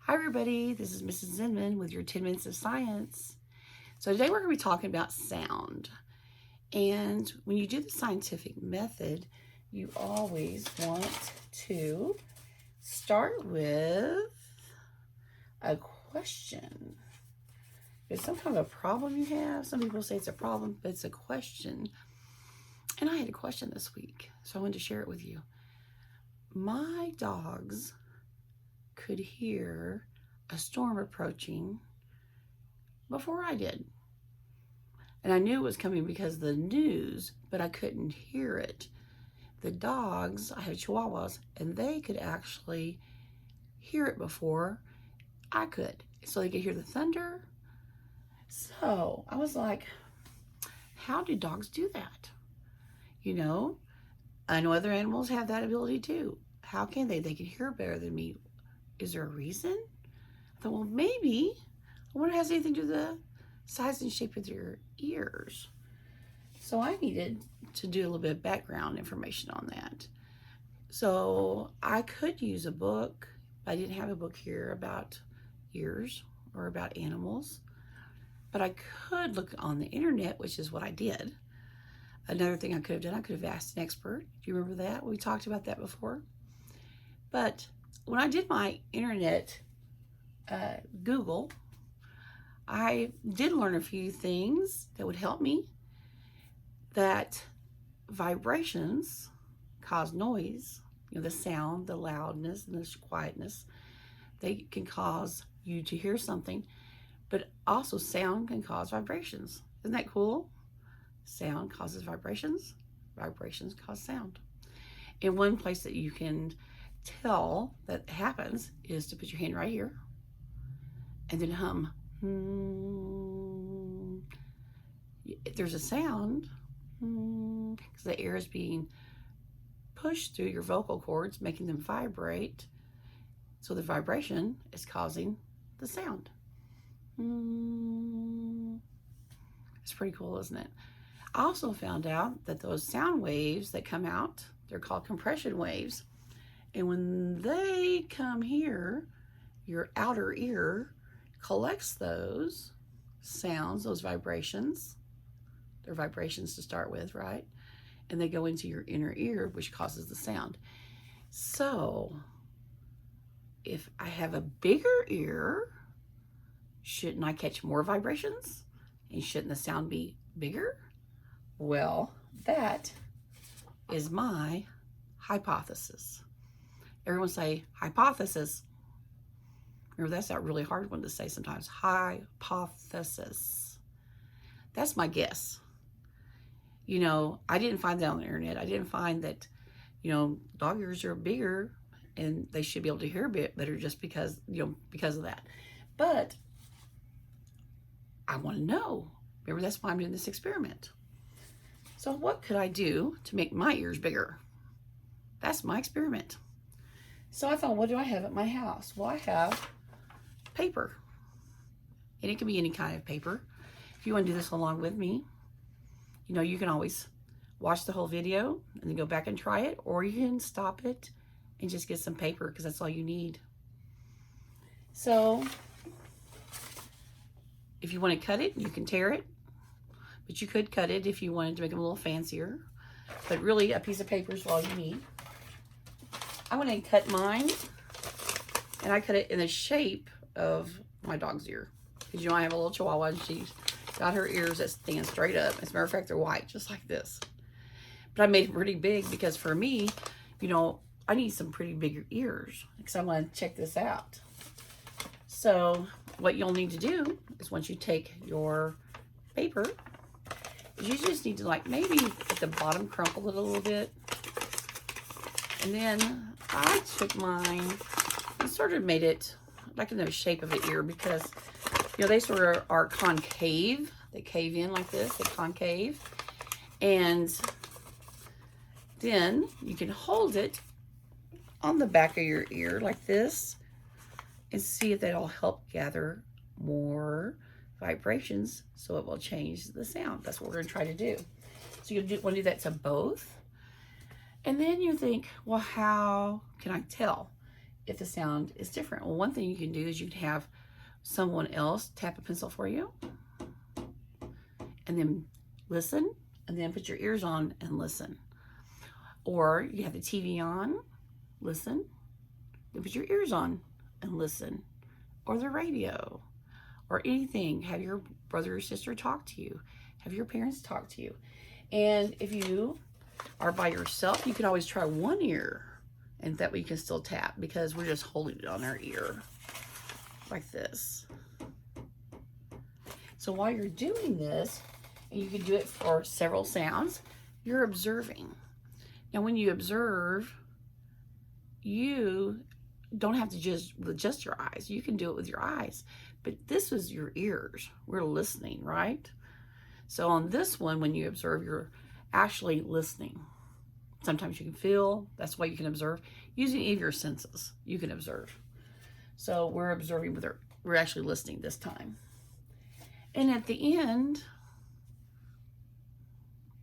Hi everybody, this is Mrs. Inman with your 10 Minutes of Science. So today we're going to be talking about sound. And when you do the scientific method, you always want to start with a question. It's some kind of a problem you have. Some people say it's a problem, but it's a question. And I had a question this week, so I wanted to share it with you. My dogs could hear a storm approaching before I did. And I knew it was coming because of the news, but I couldn't hear it. The dogs, I have Chihuahuas, and they could actually hear it before I could. So they could hear the thunder. So I was like, how do dogs do that? You know, I know other animals have that ability too. How can they? They can hear better than me. Is there a reason? I thought, well, maybe. I wonder if it has anything to do with the size and shape of your ears. So I needed to do a little bit of background information on that. So I could use a book. I didn't have a book here about ears or about animals. But I could look on the internet, which is what I did. Another thing I could have done, I could have asked an expert. Do you remember that? We talked about that before. But when I did my internet Google, I did learn a few things that would help me. That vibrations cause noise, the sound, the loudness, and the quietness. They can cause you to hear something, but also sound can cause vibrations. Isn't that cool? Sound causes vibrations, vibrations cause sound. And one place that you can tell that happens is to put your hand right here and then hum. If there's a sound, because the air is being pushed through your vocal cords, making them vibrate. So the vibration is causing the sound. It's pretty cool, isn't it? I also found out that those sound waves that come out, they're called compression waves. And when they come here, your outer ear collects those sounds, those vibrations. They're vibrations to start with, right? And they go into your inner ear, which causes the sound. So if I have a bigger ear, shouldn't I catch more vibrations? And shouldn't the sound be bigger? Well, that is my hypothesis. Everyone say hypothesis. Remember, that's a really hard one to say sometimes. Hypothesis. That's my guess. I didn't find that on the internet. I didn't find that, dog ears are bigger and they should be able to hear a bit better just because, because of that. But I want to know. Remember, that's why I'm doing this experiment. So what could I do to make my ears bigger? That's my experiment. So I thought, what do I have at my house? Well, I have paper. And it can be any kind of paper. If you want to do this along with me, you can always watch the whole video and then go back and try it, or you can stop it and just get some paper because that's all you need. So if you want to cut it, you can tear it, but you could cut it if you wanted to make them a little fancier. But really, a piece of paper is all you need. I went and cut mine, and I cut it in the shape of my dog's ear. Because I have a little Chihuahua, and she's got her ears that stand straight up. As a matter of fact, they're white, just like this. But I made it pretty big because for me, I need some pretty bigger ears because I want to check this out. So what you'll need to do is once you take your paper, you just need to maybe at the bottom crumple it a little bit. And then I took mine and sort of made it like in the shape of an ear because, they sort of are concave. They cave in like this, they concave. And then you can hold it on the back of your ear like this and see if that'll help gather more vibrations so it will change the sound. That's what we're going to try to do. So you want to do that to both. And then you think, well, how can I tell? if the sound is different. Well, one thing you can do is you can have someone else tap a pencil for you and then listen, and then put your ears on and listen. Or you have the TV on, listen, then put your ears on and listen. Or the radio, or anything. Have your brother or sister talk to you. Have your parents talk to you. And if you are by yourself, you can always try one ear, and that way you can still tap, because we're just holding it on our ear like this. So while you're doing this, and you can do it for several sounds, you're observing. Now when you observe, you don't have to just your eyes. You can do it with your eyes, but this is your ears. We're listening, right? So on this one, when you observe, you're actually listening. Sometimes you can feel. That's why you can observe. Using any of your senses, you can observe. So we're observing we're actually listening this time. And at the end,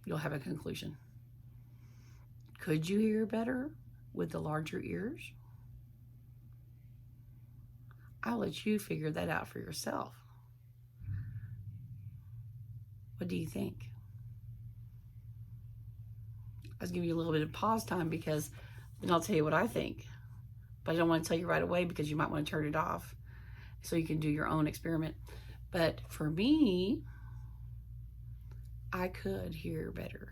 you'll have a conclusion. Could you hear better with the larger ears? I'll let you figure that out for yourself. What do you think? I was giving you a little bit of pause time because then I'll tell you what I think. But I don't want to tell you right away because you might want to turn it off so you can do your own experiment. But for me, I could hear better.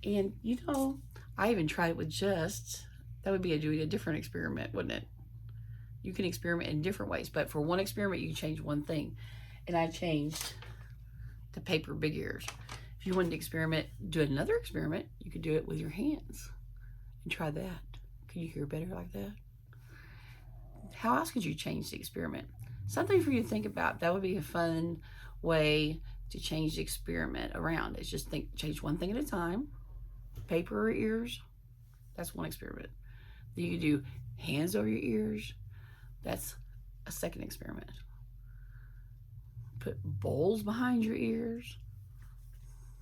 And you know, I even tried it with that would be doing a different experiment, wouldn't it? You can experiment in different ways, but for one experiment, you can change one thing. And I changed the paper big ears. If you wanted to experiment, do another experiment, you could do it with your hands and try that. Can you hear better like that? How else could you change the experiment? Something for you to think about. That would be a fun way to change the experiment around. It's just change one thing at a time. Paper or ears, that's one experiment. Then you can do hands over your ears. That's a second experiment. Put bowls behind your ears.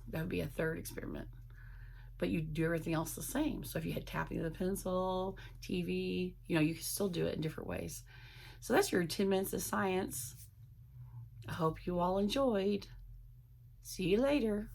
That would be a third experiment. But you do everything else the same. So if you had tapping of the pencil, TV, you can still do it in different ways. So that's your 10 minutes of science. I hope you all enjoyed. See you later.